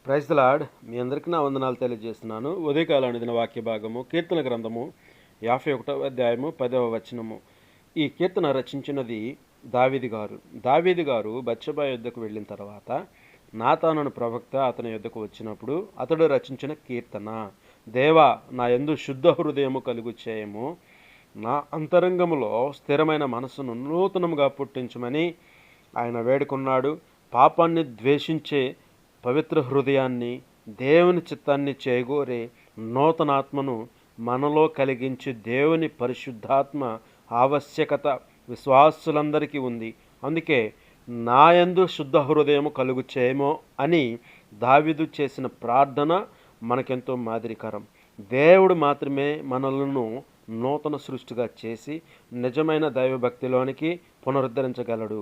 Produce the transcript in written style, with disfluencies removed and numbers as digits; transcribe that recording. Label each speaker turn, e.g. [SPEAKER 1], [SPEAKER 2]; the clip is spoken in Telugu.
[SPEAKER 1] Praise the lord. మీ అందరికీ నా వందనాలు తెలియజేస్తున్నాను. ఉదయకాలం దిన వాక్య భాగము కీర్తన గ్రంథము 51వ అధ్యాయము 10వ వచనము. ఈ కీర్తన రచించినది దావీదు గారు బత్షెబా యుద్ధకు వెళ్ళిన తర్వాత నాతాను ప్రవక్త అతని యుద్ధకు వచ్చినప్పుడు అతడు రచించిన కీర్తన. దేవా, నా యందు శుద్ధ హృదయము కలుగు చేయము, నా అంతరంగములో స్థిరమైన మనసును నూతనముగా పుట్టించమని ఆయన వేడుకున్నాడు. పాపాన్ని ద్వేషించే పవిత్ర హృదయాన్ని, దేవుని చిత్తాన్ని చేకూరే నూతనాత్మను మనలో కలిగించి దేవుని పరిశుద్ధాత్మ ఆవశ్యకత విశ్వాసులందరికీ ఉంది. అందుకే నాయందు శుద్ధ హృదయము కలుగు చేయమో అని దావీదు చేసిన ప్రార్థన మనకెంతో మాదిరికరం. దేవుడు మాత్రమే మనలను నూతన సృష్టిగా చేసి నిజమైన దైవభక్తిలోనికి పునరుద్ధరించగలడు.